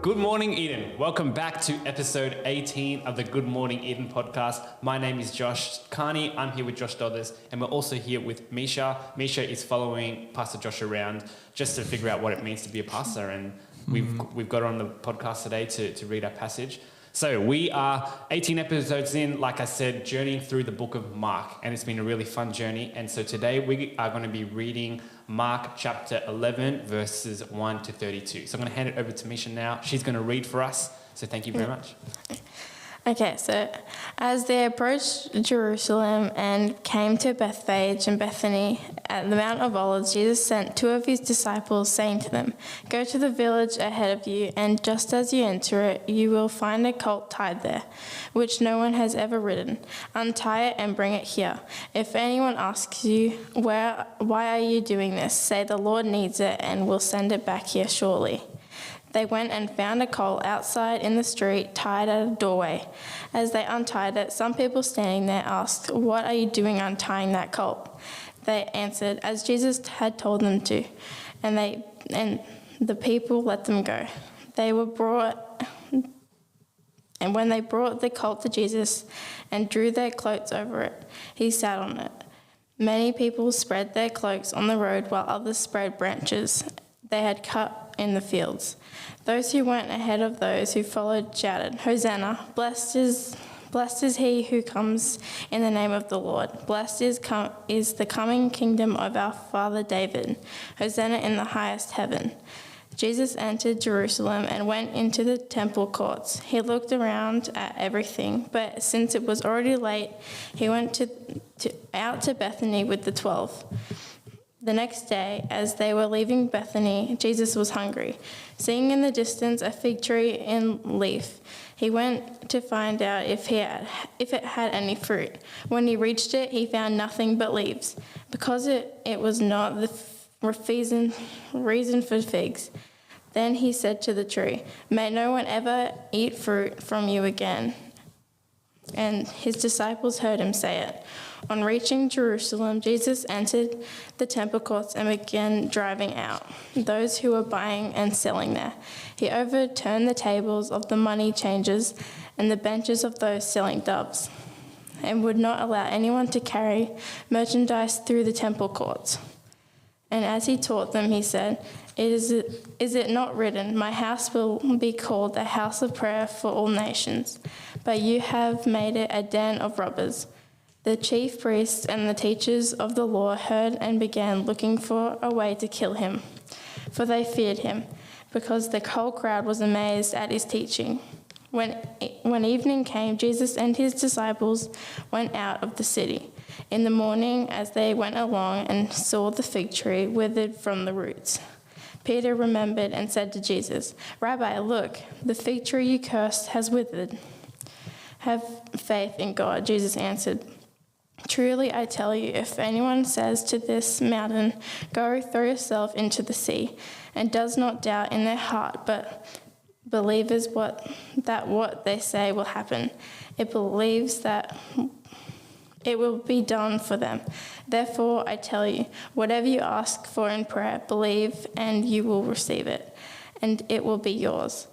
Good morning, Eden. Welcome back to episode 18 of the Good Morning Eden podcast. My name is Josh Carney. I'm here with Josh Dodders, and we're also here with Misha. Misha is following Pastor Josh around just to figure out what it means to be a pastor, and we've got her on the podcast today to read our passage. So we are 18 episodes in, like I said, journeying through the book of Mark, and it's been a really fun journey. And so today we are going to be reading Mark chapter 11, verses 1 to 32. So I'm going to hand it over to Misha now. She's going to read for us. So thank you very much. Okay, so as they approached Jerusalem and came to Bethphage and Bethany at the Mount of Olives, Jesus sent two of his disciples, saying to them, "Go to the village ahead of you, and just as you enter it, you will find a colt tied there, which no one has ever ridden. Untie it and bring it here. If anyone asks you, why are you doing this? Say the Lord needs it, and we'll send it back here shortly." They went and found a colt outside in the street, tied at a doorway. As they untied it, some people standing there asked, "What are you doing untying that colt?" They answered, as Jesus had told them to, and the people let them go. And when they brought the colt to Jesus and drew their cloaks over it, he sat on it. Many people spread their cloaks on the road, while others spread branches they had cut in the fields. Those who went ahead of those who followed shouted, "Hosanna! Blessed is he who comes in the name of the Lord. Blessed is the coming kingdom of our father David. Hosanna in the highest heaven." Jesus entered Jerusalem and went into the temple courts. He looked around at everything, but since it was already late, he went out to Bethany with the 12. The next day, as they were leaving Bethany, Jesus was hungry. Seeing in the distance a fig tree in leaf, he went to find out if it had any fruit. When he reached it, he found nothing but leaves, because it was not the reason for figs. Then he said to the tree, "May no one ever eat fruit from you again." And his disciples heard him say it. On reaching Jerusalem, Jesus entered the temple courts and began driving out those who were buying and selling there. He overturned the tables of the money changers and the benches of those selling doves, and would not allow anyone to carry merchandise through the temple courts. And as he taught them, he said, Is it not written, 'My house will be called a house of prayer for all nations'? But you have made it a den of robbers." The chief priests and the teachers of the law heard and began looking for a way to kill him, for they feared him, because the whole crowd was amazed at his teaching. When evening came, Jesus and his disciples went out of the city. In the morning, as they went along and saw the fig tree withered from the roots, Peter remembered and said to Jesus, "Rabbi, look, the fig tree you cursed has withered." "Have faith in God," Jesus answered. "Truly I tell you, if anyone says to this mountain, 'Go, throw yourself into the sea,' and does not doubt in their heart, but believes that what they say will happen, it believes that it will be done for them. Therefore, I tell you, whatever you ask for in prayer, believe and you will receive it, and it will be yours.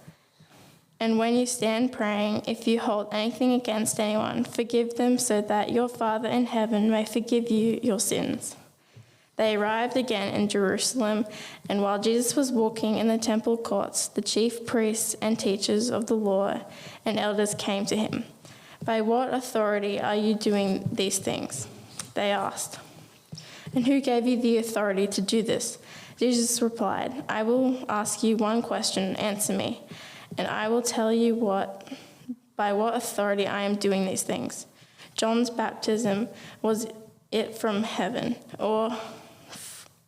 And when you stand praying, if you hold anything against anyone, forgive them, so that your Father in heaven may forgive you your sins." They arrived again in Jerusalem, and while Jesus was walking in the temple courts, the chief priests and teachers of the law and elders came to him. "By what authority are you doing these things?" they asked. "And who gave you the authority to do this?" Jesus replied, "I will ask you one question, answer me, and I will tell you by what authority I am doing these things. John's baptism, was it from heaven or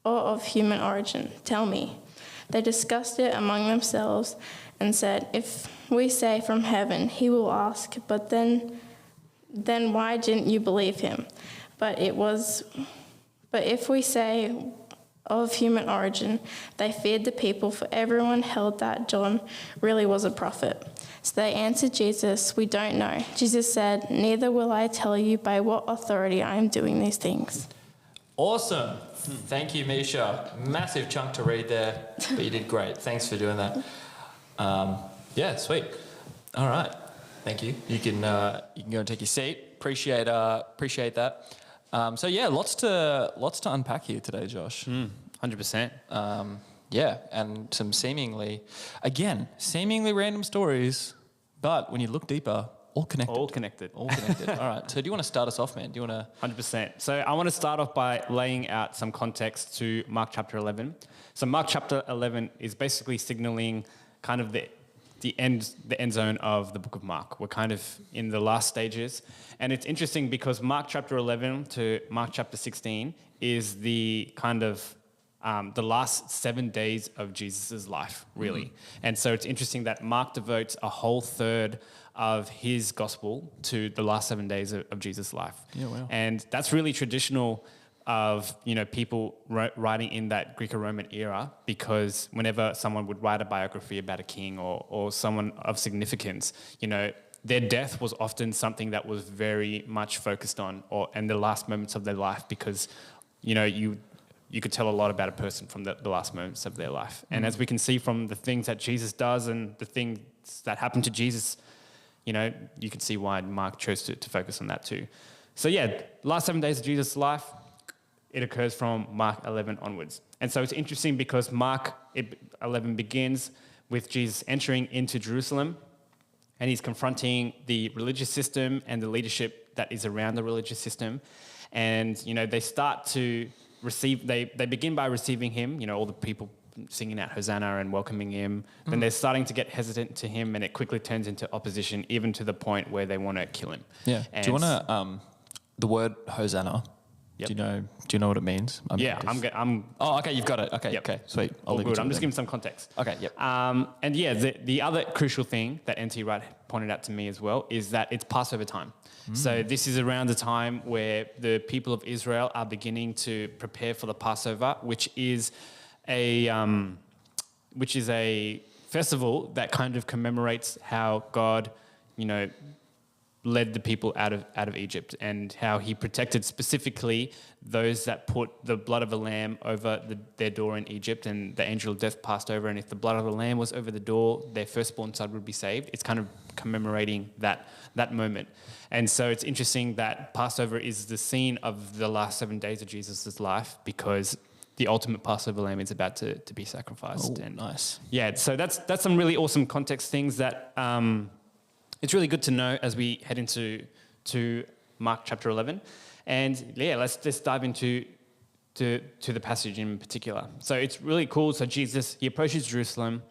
of human origin? Tell me." They discussed it among themselves and said, "If we say from heaven, he will ask, but then why didn't you believe him? But if we say of human origin," they feared the people, for everyone held that John really was a prophet. So they answered Jesus, "We don't know." Jesus said, "Neither will I tell you by what authority I am doing these things." Awesome. Thank you, Misha. Massive chunk to read there, but you did great. Thanks for doing that. Yeah, sweet. All right. Thank you. You can go and take your seat. Appreciate that. So yeah, lots to unpack here today, Josh. 100%. Yeah, and some seemingly random stories, but when you look deeper, all connected. All connected. All connected. All right. So do you want to start us off, man? Do you want to? 100%. So I want to start off by laying out some context to Mark chapter 11. So Mark chapter 11 is basically signaling kind of the end zone of the book of Mark. We're kind of in the last stages. And it's interesting because Mark chapter 11 to Mark chapter 16 is the kind of the last 7 days of Jesus' life, really. And so it's interesting that Mark devotes a whole third of his gospel to the last 7 days of Jesus' life. Yeah, wow. And that's really traditional of, people writing in that Greco-Roman era, because whenever someone would write a biography about a king or someone of significance, their death was often something that was very much focused on and the last moments of their life, because, you could tell a lot about a person from the last moments of their life. And as we can see from the things that Jesus does and the things that happened to Jesus, you can see why Mark chose to focus on that too. So yeah, last 7 days of Jesus' life, it occurs from Mark 11 onwards. And so it's interesting because Mark 11 begins with Jesus entering into Jerusalem, and he's confronting the religious system and the leadership that is around the religious system. And, they start to they begin by receiving him, all the people singing out Hosanna and welcoming him. Then they're starting to get hesitant to him, and it quickly turns into opposition, even to the point where they want to kill him. Yeah. And Do you want to the word Hosanna? Yep. Do you know what it means? I'm. Oh, okay. You've got it. Okay. Yep. Okay. Sweet. All leave good. it to I'm you just then. giving some context. Okay. Yep. And yeah, the other crucial thing that NT Wright pointed out to me as well is that it's Passover time. So this is around the time where the people of Israel are beginning to prepare for the Passover, which is a festival that kind of commemorates how God, led the people out of Egypt, and how he protected specifically those that put the blood of a lamb over their door in Egypt, and the angel of death passed over, and if the blood of a lamb was over the door, their firstborn son would be saved. It's kind of commemorating that moment. And so it's interesting that Passover is the scene of the last 7 days of Jesus' life, because the ultimate Passover lamb is about to be sacrificed. Oh, nice. Yeah, so that's some really awesome context things that it's really good to know as we head into Mark chapter 11. And yeah, let's just dive into the passage in particular. So it's really cool. So Jesus, he approaches Jerusalem.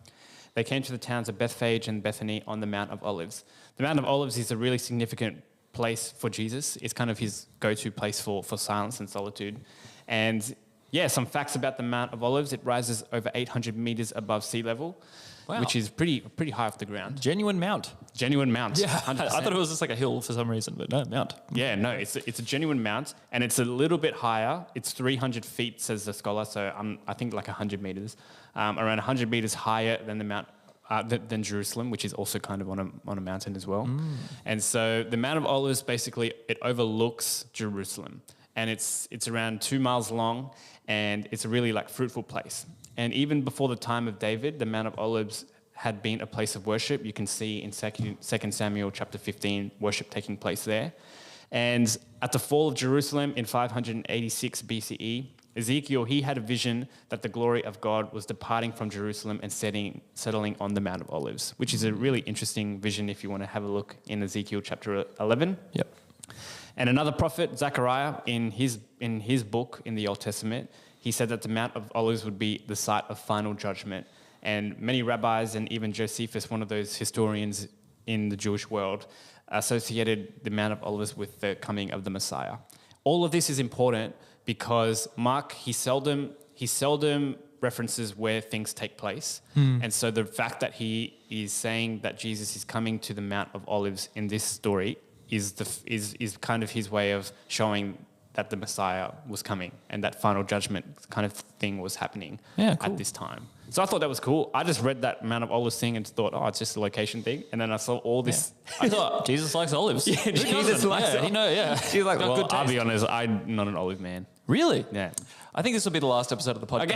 They came to the towns of Bethphage and Bethany on the Mount of Olives. The Mount of Olives is a really significant place for Jesus. It's kind of his go-to place for silence and solitude. And yeah, some facts about the Mount of Olives. It rises over 800 meters above sea level, Wow. which is pretty high off the ground. Genuine mount. Genuine mount. Yeah. 100%. I thought it was just like a hill for some reason, but no, mount. Yeah, no, it's a genuine mount, and it's a little bit higher. It's 300 feet, says the scholar, so I think like 100 meters, around 100 meters higher than the Mount than Jerusalem, which is also kind of on a mountain as well. And so the Mount of Olives, basically, it overlooks Jerusalem, and it's around 2 miles long, and it's a really fruitful place. And even before the time of David, the Mount of Olives had been a place of worship. You can see in 2 Samuel chapter 15, worship taking place there. And at the fall of Jerusalem in 586 BCE, Ezekiel, he had a vision that the glory of God was departing from Jerusalem and settling on the Mount of Olives, which is a really interesting vision if you want to have a look in Ezekiel chapter 11. Yep. And another prophet, Zechariah, in his book in the Old Testament, he said that the Mount of Olives would be the site of final judgment. And many rabbis and even Josephus, one of those historians in the Jewish world, associated the Mount of Olives with the coming of the Messiah. All of this is important because Mark, he seldom references where things take place. And so the fact that he is saying that Jesus is coming to the Mount of Olives in this story is kind of his way of showing that the Messiah was coming and that final judgment kind of thing was happening at this time. So I thought that was cool. I just read that Mount of Olives thing and thought, oh, it's just a location thing. And then I saw all this. I thought Jesus likes olives. Yeah, Jesus likes olives. She's like, well, I'll be honest, I'm not an olive man. Really? Yeah. I think this will be the last episode of the podcast.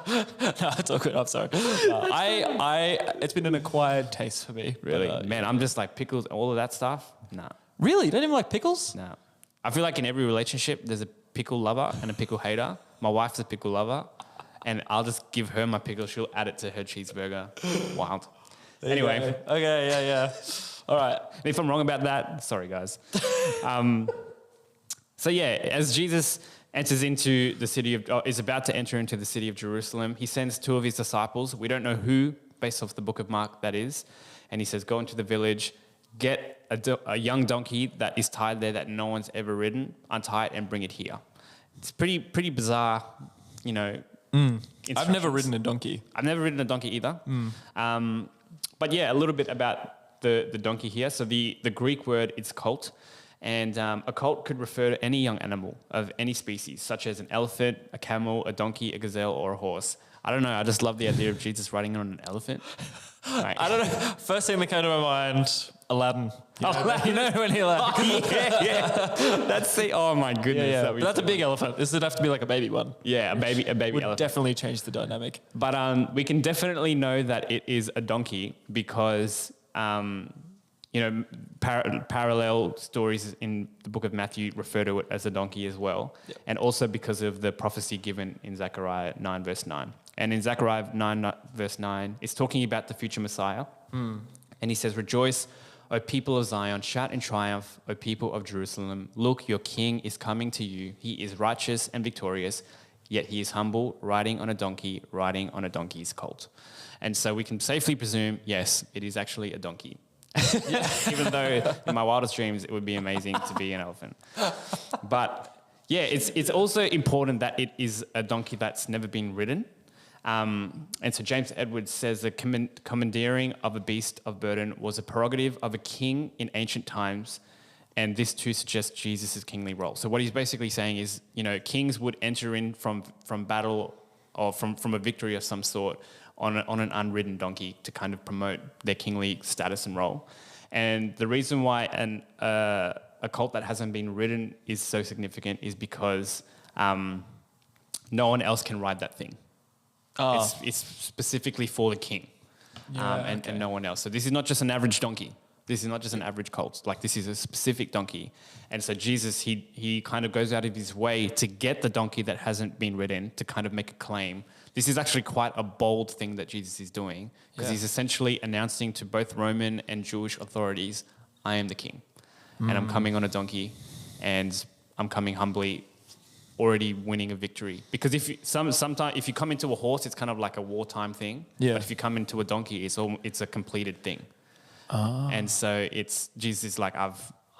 Okay. No, it's all good. I'm sorry. It's been an acquired taste for me. Really? But, Man, I'm just like pickles, all of that stuff. Nah. Really? You don't even like pickles? No. I feel like in every relationship, there's a pickle lover and a pickle hater. My wife's a pickle lover, and I'll just give her my pickle. She'll add it to her cheeseburger. Wild. Anyway. Okay, yeah. All right. And if I'm wrong about that, sorry, guys. So yeah, as Jesus enters into the city is about to enter into the city of Jerusalem, he sends two of his disciples. We don't know who, based off the book of Mark, that is. And he says, go into the village, get a young donkey that is tied there that no one's ever ridden, untie it and bring it here. It's pretty bizarre, you know. I've never ridden a donkey. I've never ridden a donkey either. But yeah, a little bit about the donkey here. So the Greek word is colt. And a colt could refer to any young animal of any species, such as an elephant, a camel, a donkey, a gazelle, or a horse. I don't know. I just love the idea of Jesus riding on an elephant. Right. I don't know. First thing that came to my mind, Aladdin. You know when he like... yeah. Oh my goodness. Yeah. But that's a big elephant. This would have to be like a baby one. Yeah, a baby would elephant. Definitely change the dynamic. But we can definitely know that it is a donkey because... you know, parallel stories in the book of Matthew refer to it as a donkey as well. Yep. And also because of the prophecy given in Zechariah 9 verse 9. And in Zechariah 9 verse 9, it's talking about the future Messiah. And he says, rejoice, O people of Zion, shout in triumph, O people of Jerusalem. Look, your king is coming to you. He is righteous and victorious, yet he is humble, riding on a donkey's colt. And so we can safely presume, yes, it is actually a donkey. Even though in my wildest dreams it would be amazing to be an elephant. But yeah, it's also important that it is a donkey that's never been ridden. And so James Edwards says the commandeering of a beast of burden was a prerogative of a king in ancient times, and this too suggests Jesus' kingly role. So what he's basically saying is, you know, kings would enter in from battle or from a victory of some sort on an unridden donkey to kind of promote their kingly status and role. And the reason why a colt that hasn't been ridden is so significant is because no one else can ride that thing. Oh. It's specifically for the king and no one else. So this is not just an average donkey. This is not just an average colt. Like, this is a specific donkey. And so Jesus, he kind of goes out of his way to get the donkey that hasn't been ridden to kind of make a claim. This is actually quite a bold thing that Jesus is doing because he's essentially announcing to both Roman and Jewish authorities, I am the king. And I'm coming on a donkey and I'm coming humbly, already winning a victory. Because sometimes if you come into a horse, it's kind of like a wartime thing. Yeah. But if you come into a donkey, it's a completed thing. Oh. And so Jesus is like,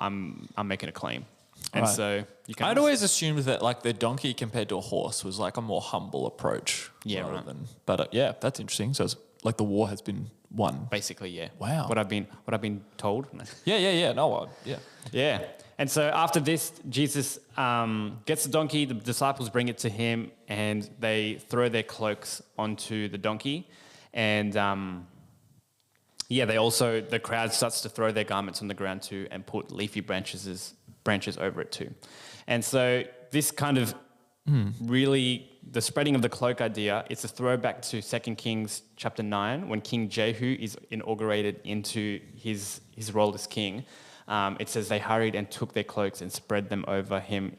I'm making a claim. And so you can. I'd always assumed that like the donkey compared to a horse was like a more humble approach. Yeah, right. But that's interesting. So it's like the war has been won. Basically, yeah. Wow. What I've been told. Yeah. No, yeah. Yeah. And so after this, Jesus gets the donkey. The disciples bring it to him, and they throw their cloaks onto the donkey, and the crowd starts to throw their garments on the ground too, and put leafy branches over it too. And so this kind of really, the spreading of the cloak idea, it's a throwback to 2 Kings chapter 9, when King Jehu is inaugurated into his role as king. It says they hurried and took their cloaks and spread them over him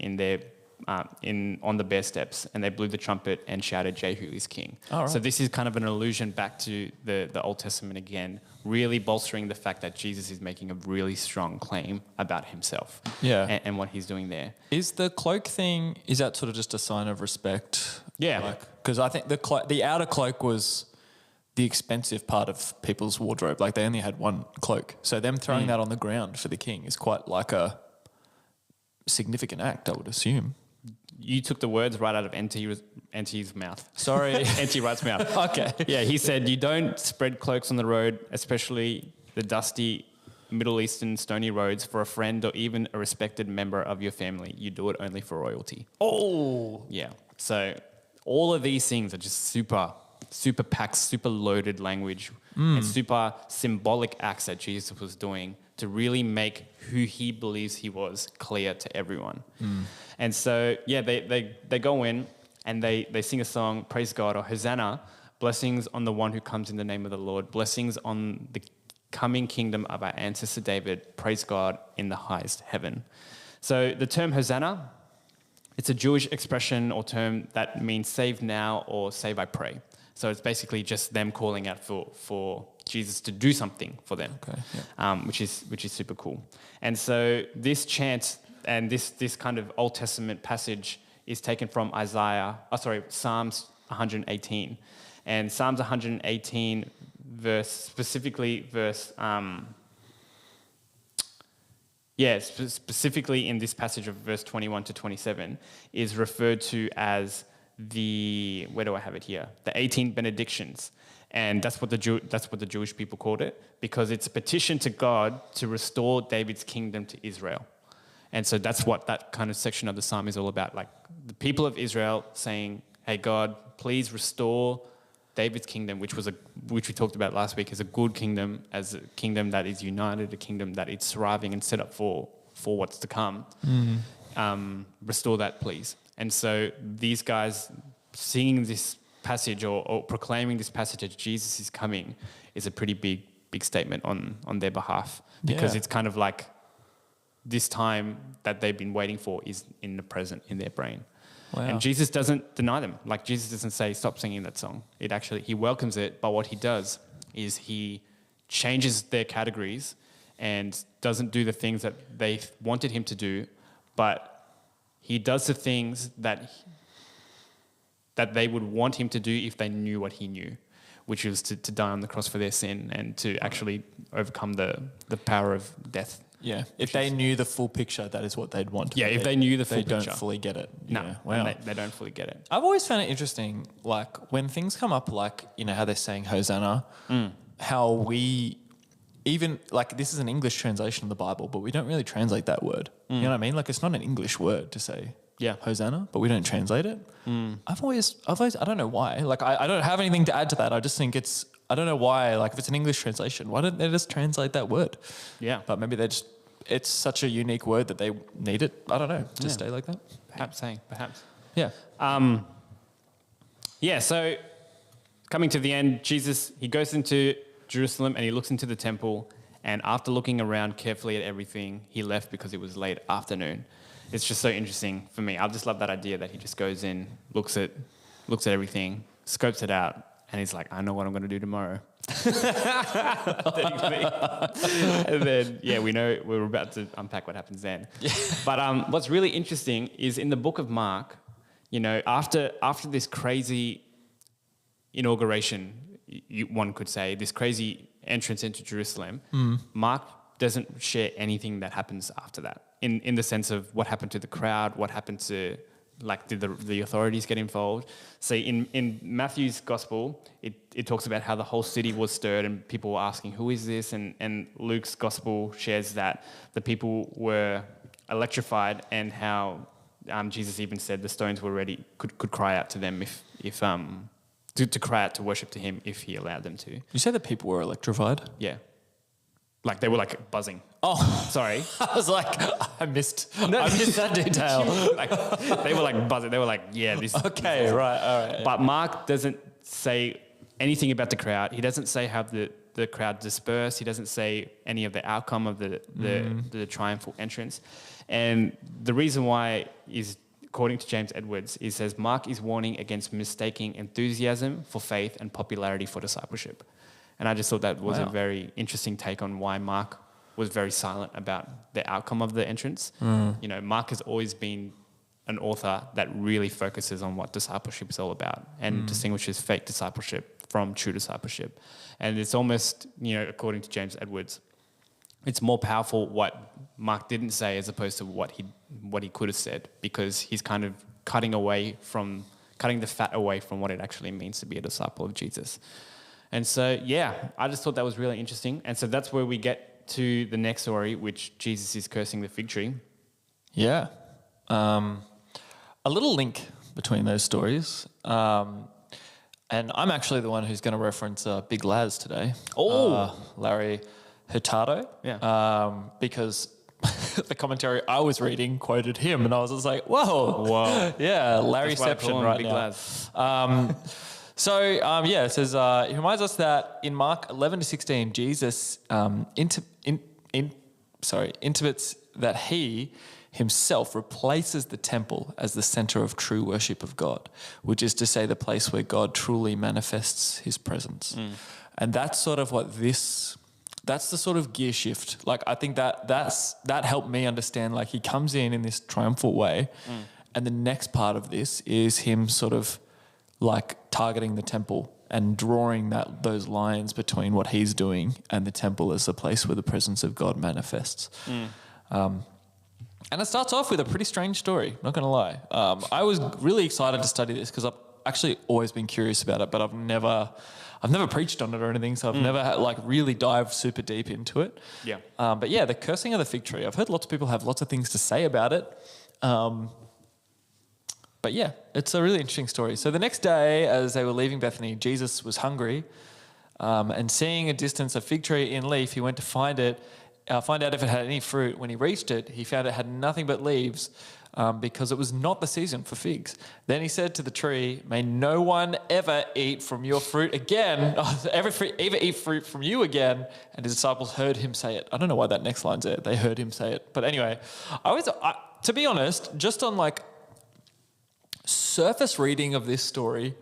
on the bare steps, and they blew the trumpet and shouted, Jehu is king. Right. So this is kind of an allusion back to the Old Testament again, really bolstering the fact that Jesus is making a really strong claim about himself and what he's doing there. Is the cloak thing, is that sort of just a sign of respect? Yeah. Because I think the outer cloak was the expensive part of people's wardrobe. Like, they only had one cloak. So them throwing that on the ground for the king is quite like a significant act, I would assume. You took the words right out of NT's mouth. Sorry. NT Wright's mouth. Okay. Yeah, he said, you don't spread cloaks on the road, especially the dusty Middle Eastern stony roads for a friend or even a respected member of your family. You do it only for royalty. Oh. Yeah. So all of these things are just super packed, super loaded language and super symbolic acts that Jesus was doing to really make who he believes he was clear to everyone. And so, yeah, they go in and they sing a song, praise God, or Hosanna, blessings on the one who comes in the name of the Lord, blessings on the coming kingdom of our ancestor David, praise God in the highest heaven. So the term Hosanna, it's a Jewish expression or term that means save now or save I pray. So it's basically just them calling out for Jesus to do something for them, Okay, yeah. which is super cool. And so this chant and this kind of Old Testament passage is taken from Psalms 118. And Psalms 118 specifically in this passage of verse 21 to 27 is referred to as where do I have it here? The 18 benedictions. And that's what the Jewish people called it, because it's a petition to God to restore David's kingdom to Israel. And so that's what that kind of section of the psalm is all about. Like the people of Israel saying, hey, God, please restore David's kingdom, which we talked about last week, as a good kingdom, as a kingdom that is united, a kingdom that is thriving and set up for what's to come. Restore that, please. And so these guys singing this passage or proclaiming this passage that Jesus is coming is a pretty big statement on their behalf, because it's kind of like this time that they've been waiting for is in the present, in their brain. Wow. And Jesus doesn't deny them. Like Jesus doesn't say, stop singing that song. He welcomes it, but what he does is he changes their categories and doesn't do the things that they wanted him to do, but he does the things that they would want him to do if they knew what he knew, which was to die on the cross for their sin and to actually overcome the power of death. Yeah, if they knew the full picture, that is what they'd want. Yeah, if they knew the full picture. They don't fully get it. No, Yeah. Wow. they don't fully get it. I've always found it interesting, like when things come up, like, you know, how they're saying Hosanna, how we even, like, this is an English translation of the Bible, but we don't really translate that word. You know what I mean? Like, it's not an English word to say Hosanna, but we don't translate it. I've always, I don't know why. Like, I don't have anything to add to that. I just think I don't know why, like, if it's an English translation, why don't they just translate that word? Yeah. But maybe it's such a unique word that they need it, I don't know, to stay like that. Perhaps. Yeah. So coming to the end, Jesus, he goes into Jerusalem and he looks into the temple, and after looking around carefully at everything, he left because it was late afternoon. It's just so interesting for me. I just love that idea that he just goes in, looks at everything, scopes it out, and he's like, I know what I'm going to do tomorrow. And then, we know we're about to unpack what happens then. Yeah. But what's really interesting is in the book of Mark, you know, after this crazy inauguration, one could say, this crazy entrance into Jerusalem, Mark doesn't share anything that happens after that, in the sense of what happened to the crowd, what happened to, like, did the authorities get involved? So in Matthew's gospel, it talks about how the whole city was stirred and people were asking, who is this? And Luke's gospel shares that the people were electrified, and how Jesus even said the stones were ready, could cry out to them if to cry out to worship to him if he allowed them to. You say that people were electrified? Yeah. Like they were like buzzing. Oh, sorry. I was like, I missed that detail. They were like buzzing. They were like, yeah, this. Okay, right, all right. But Mark doesn't say anything about the crowd. He doesn't say how the crowd dispersed. He doesn't say any of the outcome of the triumphal entrance. And the reason why is, according to James Edwards, he says Mark is warning against mistaking enthusiasm for faith and popularity for discipleship. And I just thought that was a very interesting take on why Mark was very silent about the outcome of the entrance. You know, Mark has always been an author that really focuses on what discipleship is all about and distinguishes fake discipleship from true discipleship. And it's almost, you know, according to James Edwards, it's more powerful what Mark didn't say as opposed to what he could have said, because he's kind of cutting the fat away from what it actually means to be a disciple of Jesus. And so, I just thought that was really interesting. And so that's where we get to the next story, which Jesus is cursing the fig tree. Yeah. A little link between those stories. And I'm actually the one who's going to reference Big Laz today. Larry Hurtado. Yeah. Because the commentary I was reading quoted him, and I was just like, whoa. Yeah, Larryception right Big now. Laz. It says, he reminds us that in Mark 11-16, Jesus intimates that he himself replaces the temple as the center of true worship of God, which is to say the place where God truly manifests his presence. And that's sort of that's the sort of gear shift. Like, I think that helped me understand, like, he comes in this triumphal way. And the next part of this is him sort of like targeting the temple and drawing those lines between what he's doing and the temple as the place where the presence of God manifests. And it starts off with a pretty strange story, not going to lie. I was really excited to study this because I've actually always been curious about it, but I've never preached on it or anything, so I've never really dived super deep into it. Yeah. But yeah, the cursing of the fig tree. I've heard lots of people have lots of things to say about it. But yeah, it's a really interesting story. So the next day, as they were leaving Bethany, Jesus was hungry, and seeing a distance a fig tree in leaf, he went to find out if it had any fruit. When he reached it, he found it had nothing but leaves, because it was not the season for figs. Then he said to the tree, "May no one ever eat from your fruit again, ever eat fruit from you again." And his disciples heard him say it. I don't know why that next line's there. They heard him say it. But anyway, to be honest, just on like surface reading of this story,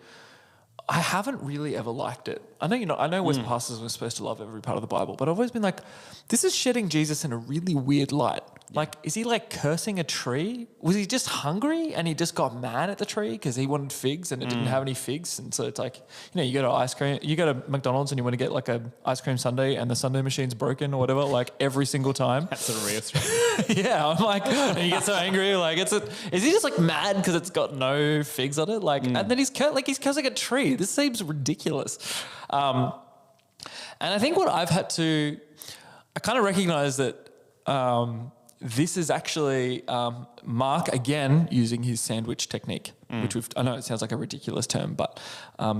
I haven't really ever liked it. I know West pastors were supposed to love every part of the Bible, but I've always been like, this is shedding Jesus in a really weird light. Like, is he like cursing a tree? Was he just hungry and he just got mad at the tree because he wanted figs and it didn't have any figs? And so it's like, you go to McDonald's and you want to get like a ice cream sundae and the sundae machine's broken or whatever, like every single time. That's a real story. Yeah, I'm like, and you get so angry, like is he just like mad because it's got no figs on it? Like, and then he's cursing a tree. This seems ridiculous. And I think what I've had to, I kind of recognize that this is actually Mark again using his sandwich technique, which I know it sounds like a ridiculous term, but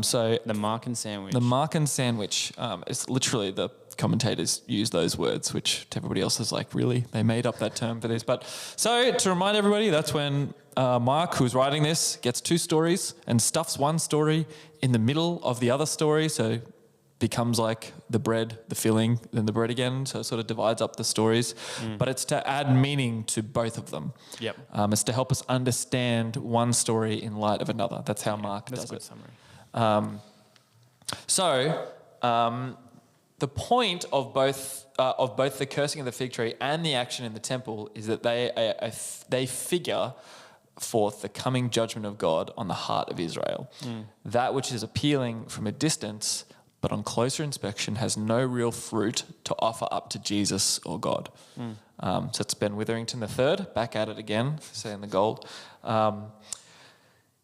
so The Markan sandwich. the Markan sandwich is literally the commentators use those words, which to everybody else is like, really, they made up that term for this. But so to remind everybody, that's when Mark, who's writing this, gets two stories and stuffs one story in the middle of the other story, so becomes like the bread, the filling, then the bread again. So it sort of divides up the stories. But it's to add meaning to both of them. Yep. It's to help us understand one story in light of another. That's how Mark That's does a good it. summary. The point of both the cursing of the fig tree and the action in the temple is that they figure forth the coming judgment of God on the heart of Israel. That which is appealing from a distance, but on closer inspection has no real fruit to offer up to Jesus or God. So it's Ben Witherington III, back at it again, saying the gold.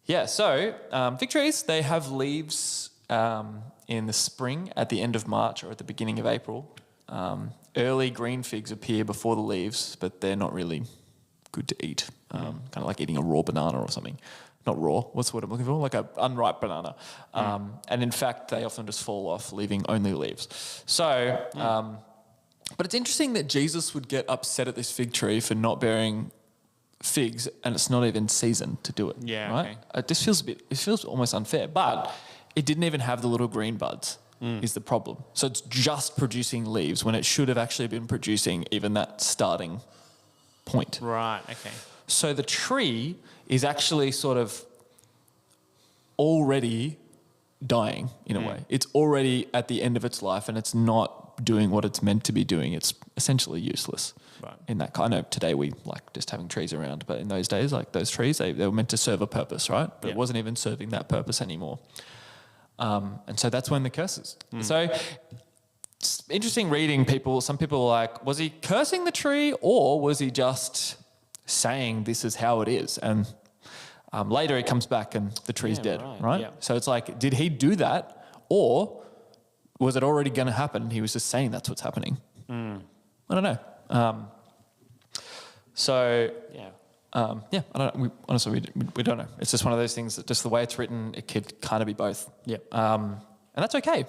Fig trees, they have leaves in the spring, at the end of March or at the beginning of April. Early green figs appear before the leaves, but they're not really good to eat. Kind of like eating a raw banana or something. Not raw, what's the word I'm looking for? Like an unripe banana. And in fact, they often just fall off, leaving only leaves. So, but it's interesting that Jesus would get upset at this fig tree for not bearing figs, and it's not even season to do it. Yeah, right? okay. It feels almost unfair, but it didn't even have the little green buds. Is the problem. So it's just producing leaves when it should have actually been producing even that starting point. Right, okay. So the tree is actually sort of already dying in a way. It's already at the end of its life and it's not doing what it's meant to be doing. It's essentially useless. Right. In that kind of, today we like just having trees around, but in those days, like those trees, they were meant to serve a purpose, right? But it wasn't even serving that purpose anymore. And so that's when the curses. So it's interesting reading people. Some people are like, was he cursing the tree or was he just saying this is how it is? And later he comes back and the tree's dead, right? Yeah. So it's like, did he do that or was it already going to happen? He was just saying that's what's happening. I don't know. So yeah, I don't. Honestly, we don't know. It's just one of those things that just the way it's written, it could kind of be both. Yeah. And that's okay.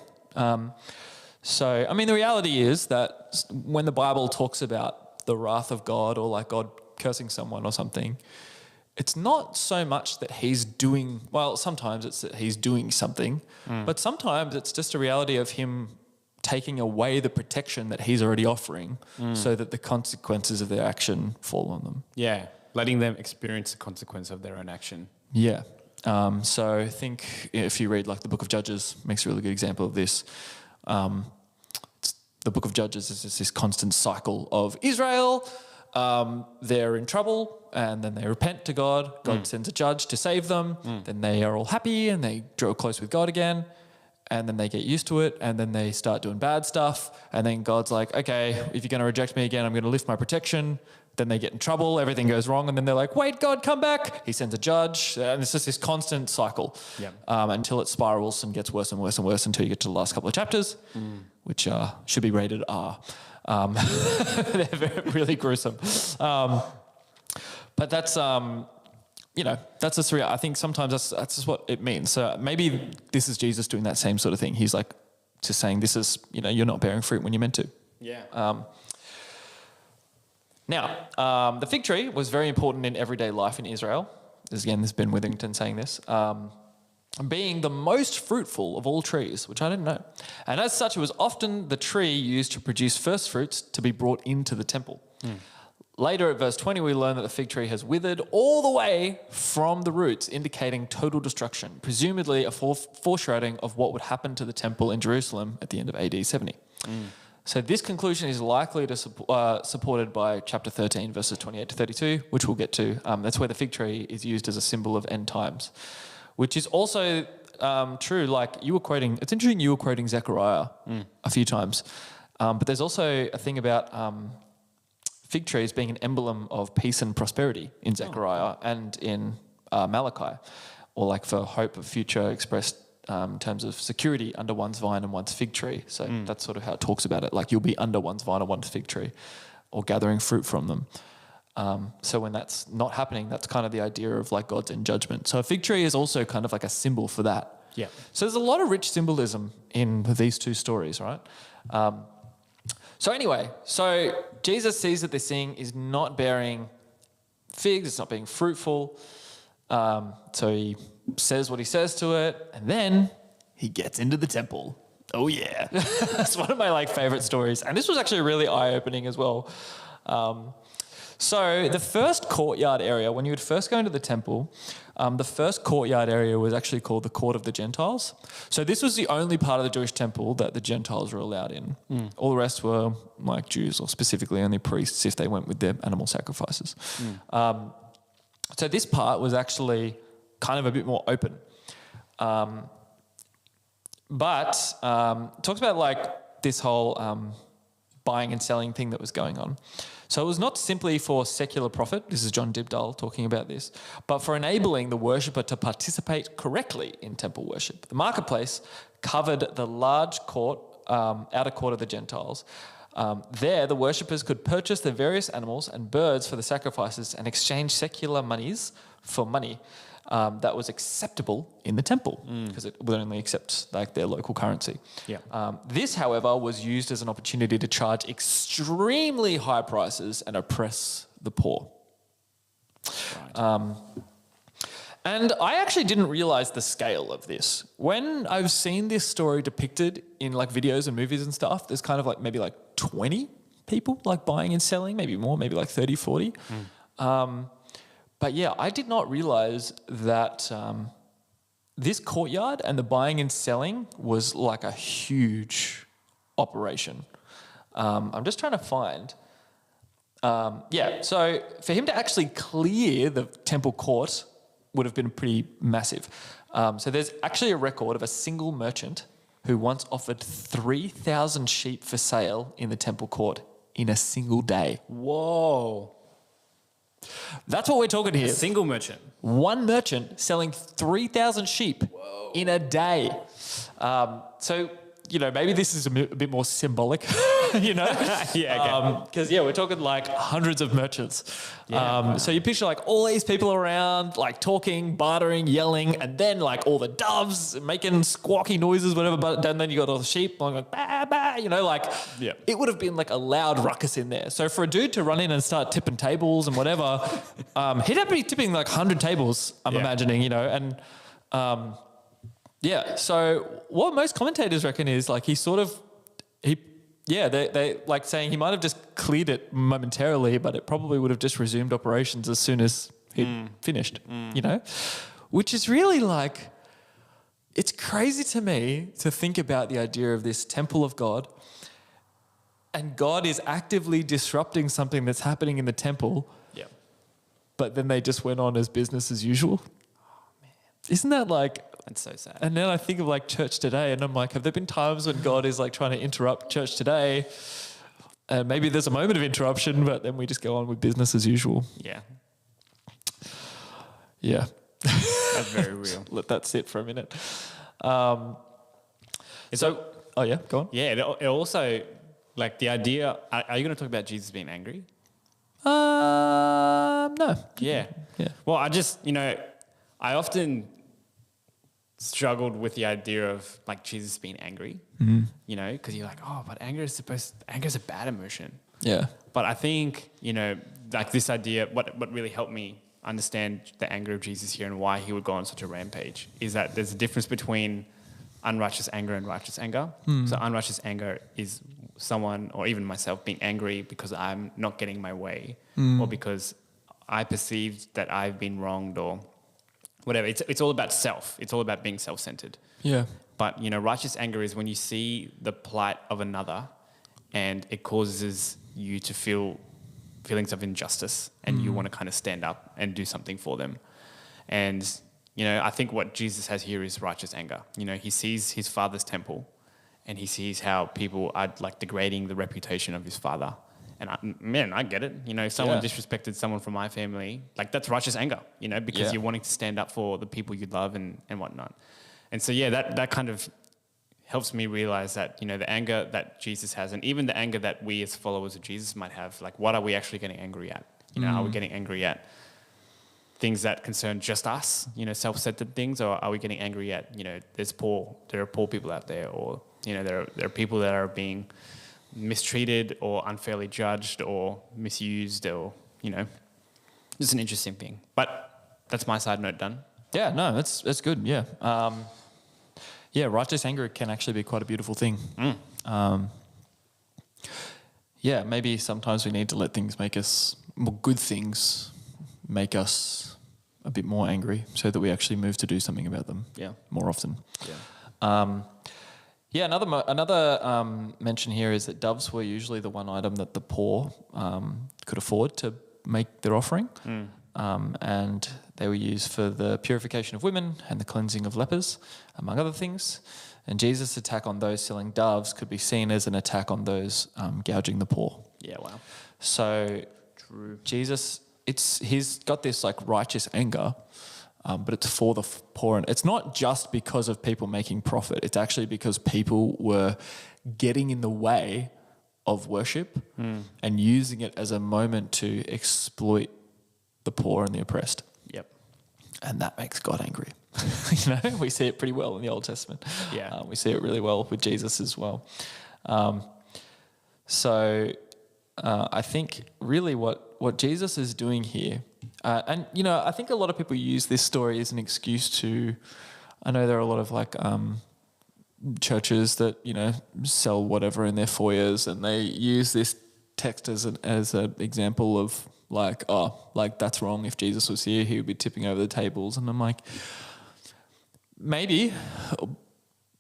So I mean, the reality is that when the Bible talks about the wrath of God or like God cursing someone or something, it's not so much that he's doing. Well, sometimes it's that he's doing something, but sometimes it's just a reality of him taking away the protection that he's already offering so that the consequences of their action fall on them. Yeah, letting them experience the consequence of their own action. Yeah. So I think if you read like the book of Judges, makes a really good example of this. The book of Judges is just this constant cycle of Israel. They're in trouble and then they repent to God. God sends a judge to save them. Then they are all happy and they draw close with God again. And then they get used to it and then they start doing bad stuff. And then God's like, okay, if you're going to reject me again, I'm going to lift my protection. Then they get in trouble, everything goes wrong. And then they're like, wait, God, come back. He sends a judge. And it's just this constant cycle until it spirals and gets worse and worse and worse until you get to the last couple of chapters, which should be rated R. They're really gruesome. But that's... that's just real. I think sometimes that's just what it means. So maybe this is Jesus doing that same sort of thing. He's like just saying this is, you're not bearing fruit when you're meant to. Yeah. Now, the fig tree was very important in everyday life in Israel. There's Ben Withington saying this. Being the most fruitful of all trees, which I didn't know. And as such, it was often the tree used to produce first fruits to be brought into the temple. Later at verse 20, we learn that the fig tree has withered all the way from the roots, indicating total destruction, presumably a foreshadowing of what would happen to the temple in Jerusalem at the end of AD 70. So this conclusion is likely to supported by chapter 13, verses 28 to 32, which we'll get to. That's where the fig tree is used as a symbol of end times, which is also true. Like you were quoting, it's interesting you were quoting Zechariah a few times, but there's also a thing about... fig trees being an emblem of peace and prosperity in Zechariah and in Malachi, or like for hope of future expressed in terms of security under one's vine and one's fig tree. So that's sort of how it talks about it. Like you'll be under one's vine or one's fig tree or gathering fruit from them. So when that's not happening, that's kind of the idea of like God's in judgment. So a fig tree is also kind of like a symbol for that. Yeah. So there's a lot of rich symbolism in these two stories, right? So anyway, Jesus sees that this thing is not bearing figs, it's not being fruitful. So he says what he says to it, and then he gets into the temple. Oh yeah. That's one of my favorite stories. And this was actually really eye-opening as well. So the first courtyard area, when you would first go into the temple, the first courtyard area was actually called the Court of the Gentiles. So this was the only part of the Jewish temple that the Gentiles were allowed in. All the rest were like Jews, or specifically only priests if they went with their animal sacrifices. So this part was actually kind of a bit more open. But talks about this whole buying and selling thing that was going on. So it was not simply for secular profit, this is John Dibdale talking about this, but for enabling the worshipper to participate correctly in temple worship. The marketplace covered the large court, outer court of the Gentiles. There, the worshippers could purchase the various animals and birds for the sacrifices and exchange secular monies for money that was acceptable in the temple, because it would only accept their local currency. Yeah. This, however, was used as an opportunity to charge extremely high prices and oppress the poor. Right. And I actually didn't realize the scale of this. When I've seen this story depicted in videos and movies and stuff, there's kind of maybe 20 people buying and selling, maybe more, maybe 30, 40. But yeah, I did not realize that this courtyard and the buying and selling was a huge operation. I'm just trying to find... so for him to actually clear the temple court would have been pretty massive. So there's actually a record of a single merchant who once offered 3,000 sheep for sale in the temple court in a single day. Whoa. That's what we're talking here. A single merchant. One merchant selling 3,000 sheep in a day. So, maybe this is a bit more symbolic you know? Yeah, okay. Because, we're talking like hundreds of merchants. Yeah. So you picture like all these people around, like talking, bartering, yelling, and then like all the doves making squawky noises, whatever. But then you got all the sheep going like, bah, bah, you know, like it would have been like a loud ruckus in there. So for a dude to run in and start tipping tables and whatever, he'd have to be tipping like 100 tables, I'm imagining, you know, and so what most commentators reckon is like they like saying he might have just cleared it momentarily, but it probably would have just resumed operations as soon as he'd finished, you know, which is really like, it's crazy to me to think about the idea of this temple of God, and God is actively disrupting something that's happening in the temple, but then they just went on as business as usual. Oh, man. Isn't that like... That's so sad. And then I think of like church today, and I'm like, have there been times when God is like trying to interrupt church today? And maybe there's a moment of interruption, but then we just go on with business as usual. Yeah. Yeah. That's very real. Let that sit for a minute. Oh yeah, go on. Yeah, it also, like the idea, are you going to talk about Jesus being angry? No. Yeah. Well, I often struggled with the idea of like Jesus being angry, you know, because you're like, oh, but anger is a bad emotion. Yeah. But I think, you know, like this idea, what really helped me understand the anger of Jesus here and why he would go on such a rampage is that there's a difference between unrighteous anger and righteous anger. So unrighteous anger is someone, or even myself, being angry because I'm not getting my way, or because I perceived that I've been wronged, or whatever. It's all about self. It's all about being self-centered. Yeah. But, you know, righteous anger is when you see the plight of another and it causes you to feel feelings of injustice, and you want to kind of stand up and do something for them. And, you know, I think what Jesus has here is righteous anger. You know, he sees his father's temple and he sees how people are like degrading the reputation of his father. And I get it. You know, if someone disrespected someone from my family, like that's righteous anger, you know, because you're wanting to stand up for the people you love and whatnot. And so, that kind of helps me realize that, you know, the anger that Jesus has, and even the anger that we as followers of Jesus might have, like what are we actually getting angry at? You know, are we getting angry at things that concern just us, you know, self-centered things, or are we getting angry at, you know, there are poor people out there, or, you know, there are people that are being mistreated or unfairly judged or misused, or, you know, it's an interesting thing. But that's my side note done. Yeah, no, that's good. Yeah. Righteous anger can actually be quite a beautiful thing. Maybe sometimes we need to let things make us, good things make us a bit more angry, so that we actually move to do something about them more often. Another mention here is that doves were usually the one item that the poor could afford to make their offering. And they were used for the purification of women and the cleansing of lepers, among other things. And Jesus' attack on those selling doves could be seen as an attack on those gouging the poor. Yeah, wow. So Jesus, he's got this like righteous anger, but it's for the poor. And it's not just because of people making profit. It's actually because people were getting in the way of worship and using it as a moment to exploit the poor and the oppressed. Yep. And that makes God angry. You know, we see it pretty well in the Old Testament. Yeah. We see it really well with Jesus as well. I think really what Jesus is doing here, and, you know, I think a lot of people use this story as an excuse to, I know there are a lot of like churches that, you know, sell whatever in their foyers, and they use this text as an example of like, oh, like that's wrong. If Jesus was here, he would be tipping over the tables. And I'm like, maybe,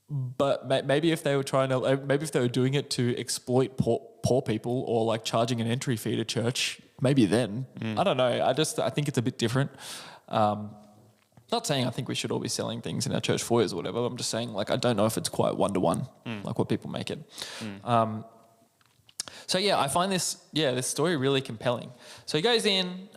but maybe if they were if they were doing it to exploit poor people, or like charging an entry fee to church, maybe then. I don't know. I think it's a bit different. Not saying I think we should all be selling things in our church foyers or whatever. I'm just saying, like, I don't know if it's quite one-to-one, like what people make it. So yeah, I find this story really compelling. So he goes in,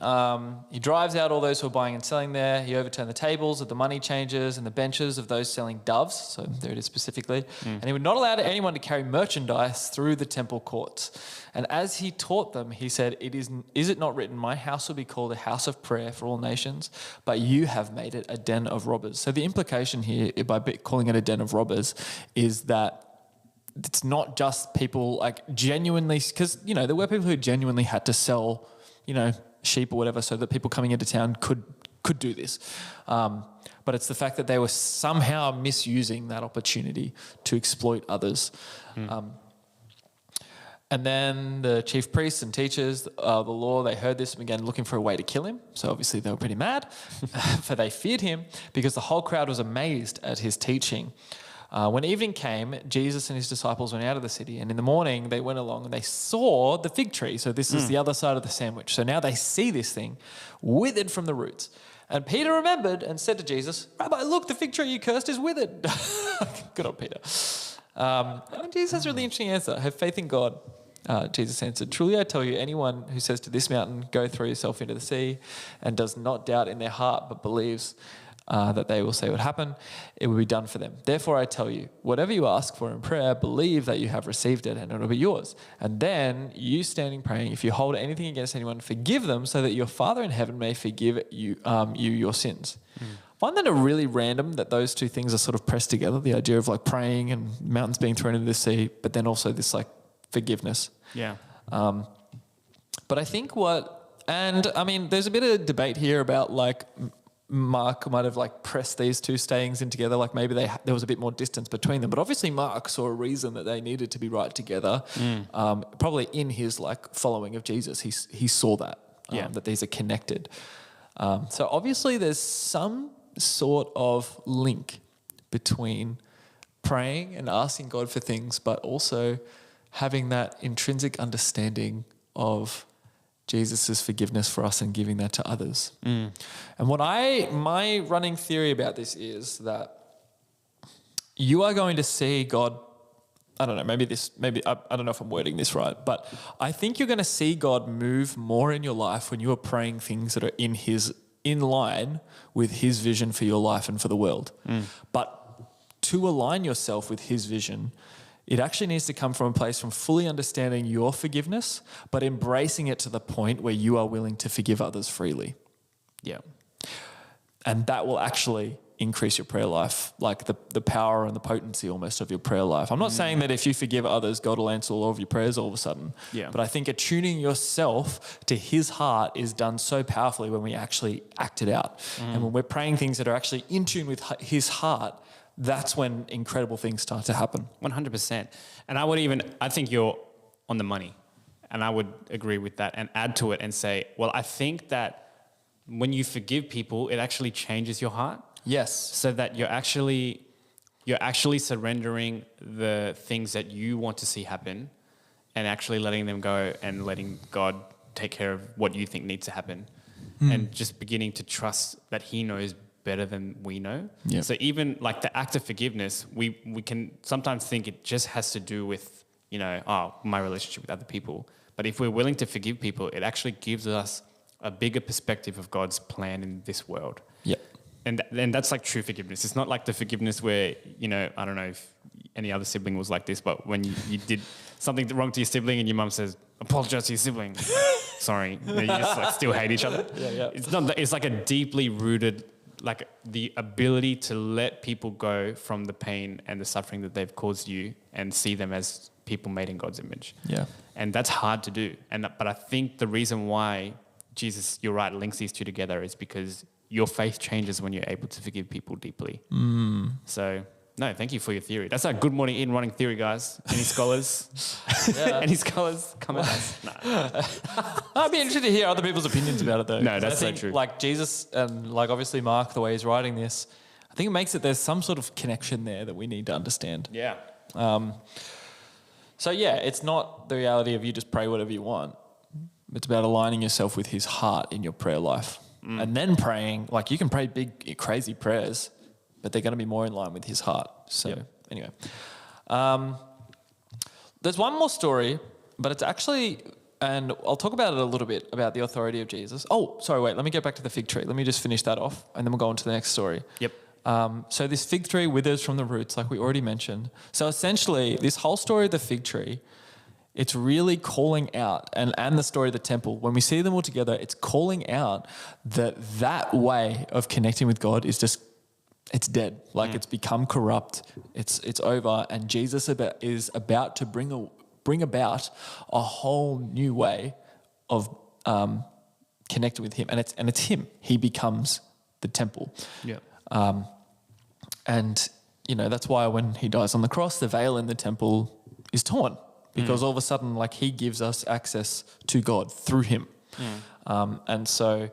he drives out all those who are buying and selling there. He overturned the tables of the money changers and the benches of those selling doves. So there it is specifically. And he would not allow anyone to carry merchandise through the temple courts. And as he taught them, he said, is it not written, my house will be called a house of prayer for all nations, but you have made it a den of robbers. So the implication here by calling it a den of robbers is that it's not just people like genuinely, because, you know, there were people who genuinely had to sell, you know, sheep or whatever so that people coming into town could do this. But it's the fact that they were somehow misusing that opportunity to exploit others. And then the chief priests and teachers, the law, they heard this and began looking for a way to kill him. So obviously they were pretty mad, for they feared him because the whole crowd was amazed at his teaching. When evening came, Jesus and his disciples went out of the city, and in the morning they went along and they saw the fig tree. So this is the other side of the sandwich. So now they see this thing withered from the roots. And Peter remembered and said to Jesus, Rabbi, look, the fig tree you cursed is withered. Good old Peter. And Jesus has a really interesting answer. Have faith in God. Jesus answered, truly I tell you, anyone who says to this mountain, go throw yourself into the sea, and does not doubt in their heart but believes that they will say what happened, it will be done for them. Therefore I tell you, whatever you ask for in prayer, believe that you have received it and it will be yours. And then you standing praying, if you hold anything against anyone, forgive them so that your Father in heaven may forgive you your sins. I find that a really random that those two things are sort of pressed together, the idea of like praying and mountains being thrown into the sea, but then also this like forgiveness. Yeah. But I think there's a bit of debate here about like Mark might have like pressed these two sayings in together, like maybe there was a bit more distance between them. But obviously Mark saw a reason that they needed to be right together. Probably in his like following of Jesus, he saw that, that these are connected. So obviously there's some sort of link between praying and asking God for things, but also having that intrinsic understanding of Jesus' forgiveness for us and giving that to others. And my running theory about this is that you are going to see God, I don't know, I don't know if I'm wording this right, but I think you're going to see God move more in your life when you are praying things that are in line with his vision for your life and for the world. But to align yourself with his vision, it actually needs to come from a place from fully understanding your forgiveness, but embracing it to the point where you are willing to forgive others freely. Yeah. And that will actually increase your prayer life, like the power and the potency almost of your prayer life. I'm not saying that if you forgive others, God will answer all of your prayers all of a sudden. Yeah. But I think attuning yourself to his heart is done so powerfully when we actually act it out. And when we're praying things that are actually in tune with his heart, that's when incredible things start to happen. 100%. And I think you're on the money. And I would agree with that and add to it and say, well, I think that when you forgive people, it actually changes your heart. Yes. So that you're actually surrendering the things that you want to see happen and actually letting them go and letting God take care of what you think needs to happen. And just beginning to trust that he knows better than we know. Yep. So even like the act of forgiveness, we can sometimes think it just has to do with, my relationship with other people. But if we're willing to forgive people, it actually gives us a bigger perspective of God's plan in this world. Yep. And that's like true forgiveness. It's not like the forgiveness where, I don't know if any other sibling was like this, but when you did something wrong to your sibling and your mum says, apologize to your sibling. Sorry. You just like still hate each other. Yeah. It's not that, it's like a deeply rooted, like the ability to let people go from the pain and the suffering that they've caused you and see them as people made in God's image. Yeah. And that's hard to do. But I think the reason why Jesus, you're right, links these two together is because your faith changes when you're able to forgive people deeply. So, no, thank you for your theory. That's our Good Morning Eden running theory, guys. Any scholars? Any scholars? Come at us. No. I'd be interested to hear other people's opinions about it, though. No, that's so true. Like Jesus and like obviously Mark, the way he's writing this, I think it makes it there's some sort of connection there that we need to understand. Yeah. So yeah, it's not the reality of you just pray whatever you want. It's about aligning yourself with his heart in your prayer life. And then praying, like you can pray big, crazy prayers, but they're going to be more in line with his heart. So anyway, there's one more story but it's actually, and I'll talk about it a little bit, about the authority of Jesus. Oh, sorry, wait, let me get back to the fig tree. Let me just finish that off, and then we'll go on to the next story. Yep. So this fig tree withers from the roots, like we already mentioned. So essentially, this whole story of the fig tree, it's really calling out, and the story of the temple, when we see them all together, it's calling out that way of connecting with God is just, it's dead. Like it's become corrupt. It's over, and Jesus is about to bring about a whole new way of connecting with him, and it's him. He becomes the temple. Yeah. And that's why when he dies on the cross, the veil in the temple is torn. Because all of a sudden, like, he gives us access to God through him. And so,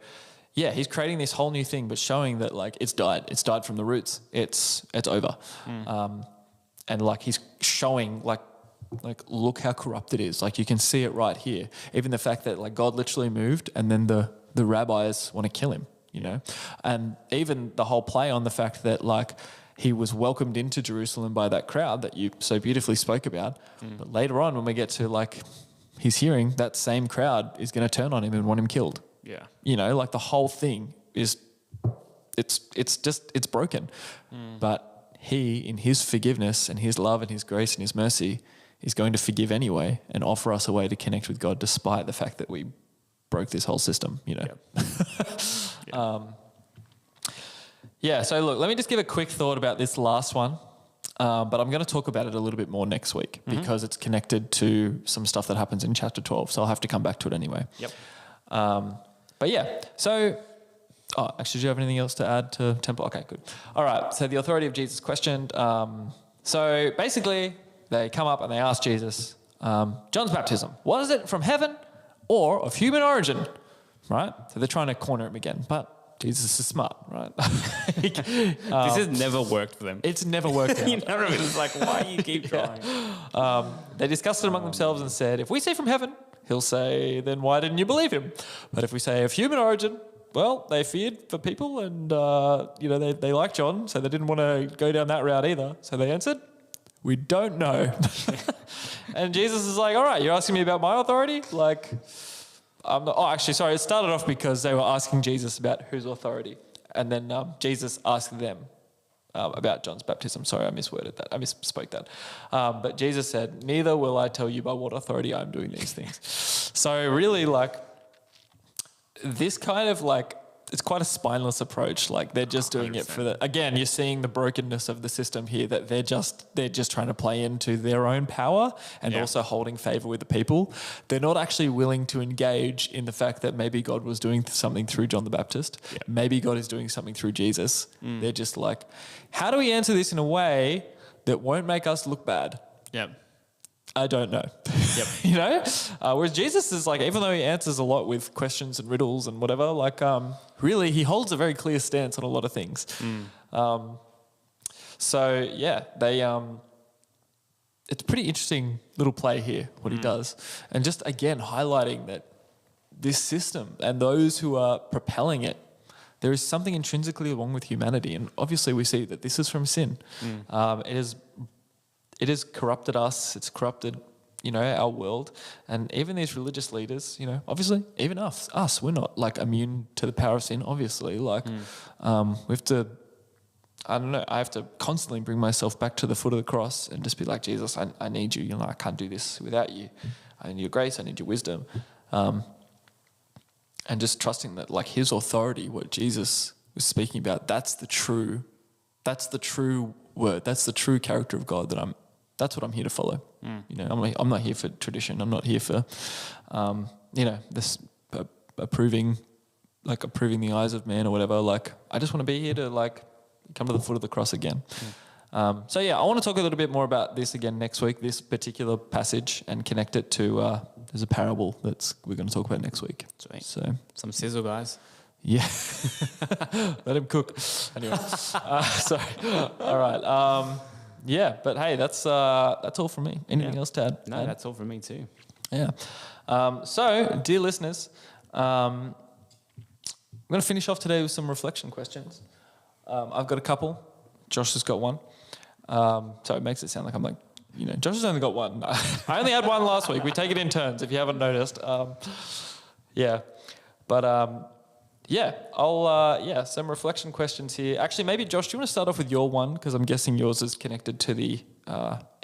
yeah, he's creating this whole new thing, but showing that, like, it's died. It's died from the roots. It's over. And, like, he's showing, like, look how corrupt it is. Like, you can see it right here. Even the fact that, like, God literally moved, and then the rabbis want to kill him, And even the whole play on the fact that, like, he was welcomed into Jerusalem by that crowd that you so beautifully spoke about. But later on, when we get to, like, his hearing, that same crowd is going to turn on him and want him killed. Yeah. Like, the whole thing is, it's broken. But he, in his forgiveness and his love and his grace and his mercy, is going to forgive anyway and offer us a way to connect with God despite the fact that we broke this whole system, Yep. Yeah, so look, let me just give a quick thought about this last one, but I'm going to talk about it a little bit more next week because it's connected to some stuff that happens in chapter 12, so I'll have to come back to it anyway. Yep. But yeah, so, actually, do you have anything else to add to temple? Okay, good. All right, so the authority of Jesus questioned. So basically, they come up and they ask Jesus, John's baptism, was it from heaven or of human origin? Right? So they're trying to corner him again, but Jesus is smart, right? This has never worked for them. It's never worked out. It's like, why do you keep trying? They discussed it among themselves and said, if we say from heaven, he'll say, then why didn't you believe him? But if we say of human origin, well, they feared for people and, they like John, so they didn't want to go down that route either. So they answered, we don't know. And Jesus is like, all right, you're asking me about my authority? Like... it started off because they were asking Jesus about whose authority. And then Jesus asked them about John's baptism. Sorry, I misworded that. I misspoke that. But Jesus said, neither will I tell you by what authority I'm doing these things. So really, like, this kind of, like, it's quite a spineless approach. Like, they're just doing 100%. It for the, again, you're seeing the brokenness of the system here, that they're just trying to play into their own power and also holding favor with the people. They're not actually willing to engage in the fact that maybe God was doing something through John the Baptist. Yeah. Maybe God is doing something through Jesus. They're just like, how do we answer this in a way that won't make us look bad? Yeah. I don't know. Yep. Whereas Jesus is like, even though he answers a lot with questions and riddles and whatever, like, really he holds a very clear stance on a lot of things. So yeah, it's a pretty interesting little play here, what he does. And just again, highlighting that this system and those who are propelling it, there is something intrinsically wrong with humanity. And obviously we see that this is from sin. It has corrupted us. It's corrupted, our world. And even these religious leaders, obviously, even us, we're not, like, immune to the power of sin, obviously. Like, we have to, I don't know, I have to constantly bring myself back to the foot of the cross and just be like, Jesus, I need you. I can't do this without you. I need your grace. I need your wisdom. And just trusting that, like, his authority, what Jesus was speaking about, that's the true word. That's the true character of God that's what I'm here to follow. I'm not here for tradition. I'm not here for, this approving the eyes of man or whatever. Like, I just want to be here to, like, come to the foot of the cross again. I want to talk a little bit more about this again next week, this particular passage, and connect it to, there's a parable we're going to talk about next week. Sweet. So some sizzle, guys. Yeah. Let him cook. Anyway, sorry. All right. But hey, that's all from me. Anything else to add? No, that's all from me too. Yeah. So, dear listeners, I'm going to finish off today with some reflection questions. I've got a couple. Josh has got one. So it makes it sound like I'm, like, Josh has only got one. I only had one last week. We take it in turns if you haven't noticed. I'll some reflection questions here. Actually, maybe Josh, do you want to start off with your one? Because I'm guessing yours is connected to the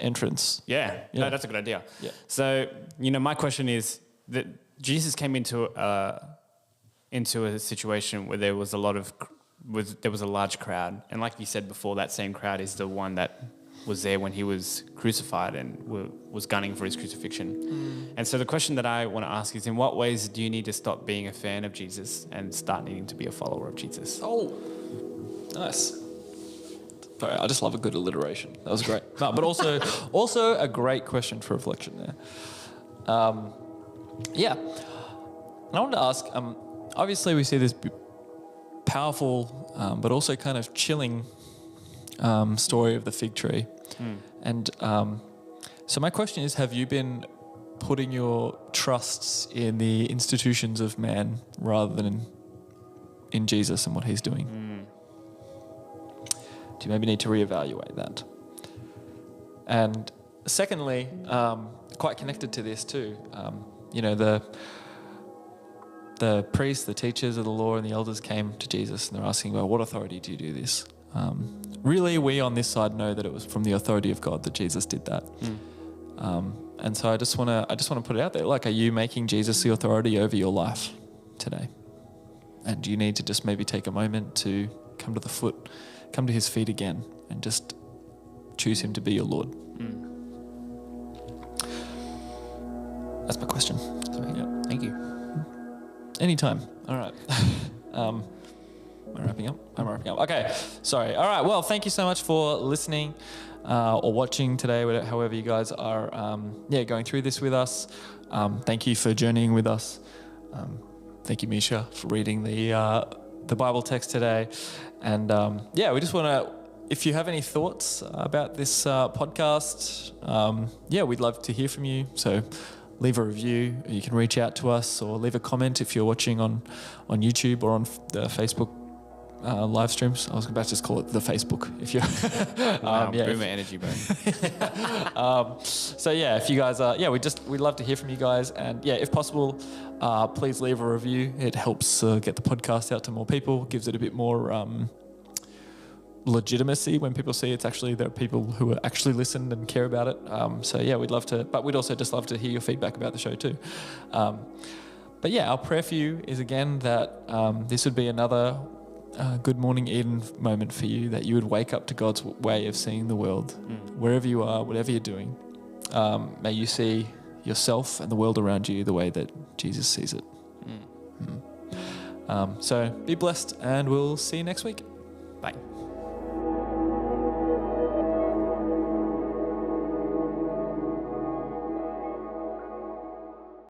entrance. Yeah. No, that's a good idea. Yeah. So, my question is that Jesus came into a situation where there was a large crowd, and like you said before, that same crowd is the one that was there when he was crucified and was gunning for his crucifixion. And so the question that I want to ask is, in what ways do you need to stop being a fan of Jesus and start needing to be a follower of Jesus? Oh, nice. Sorry, I just love a good alliteration. That was great. No, but also a great question for reflection there. And I wanted to ask, obviously we see this powerful but also kind of chilling story of the fig tree. And so my question is, have you been putting your trusts in the institutions of man rather than in Jesus and what he's doing? Do you maybe need to reevaluate that? And secondly, quite connected to this too, the priests, the teachers of the law and the elders came to Jesus and they're asking, well, what authority do you do this? Really, we on this side know that it was from the authority of God that Jesus did that. And so I just want to put it out there. Like, are you making Jesus the authority over your life today? And do you need to just maybe take a moment to come to his feet again and just choose him to be your Lord? That's my question. Yeah. Thank you. Anytime. All right. Am I wrapping up? I'm wrapping up. Okay. Sorry. All right. Well, thank you so much for listening or watching today, however you guys are going through this with us. Thank you for journeying with us. Thank you, Misha, for reading the Bible text today. And we just want to, if you have any thoughts about this podcast, we'd love to hear from you. So leave a review. You can reach out to us or leave a comment if you're watching on YouTube or on the Facebook live streams. I was about to just call it the Facebook. If you, boomer energy, bro. If you guys we'd love to hear from you guys, and if possible, please leave a review. It helps get the podcast out to more people, gives it a bit more legitimacy when people see there are people who actually listen and care about it. We'd love to, but we'd also just love to hear your feedback about the show too. Our prayer for you is again that this would be another Good Morning Eden moment for you, that you would wake up to God's way of seeing the world, wherever you are, whatever you're doing. May you see yourself and the world around you the way that Jesus sees it. So be blessed, and we'll see you next week. Bye.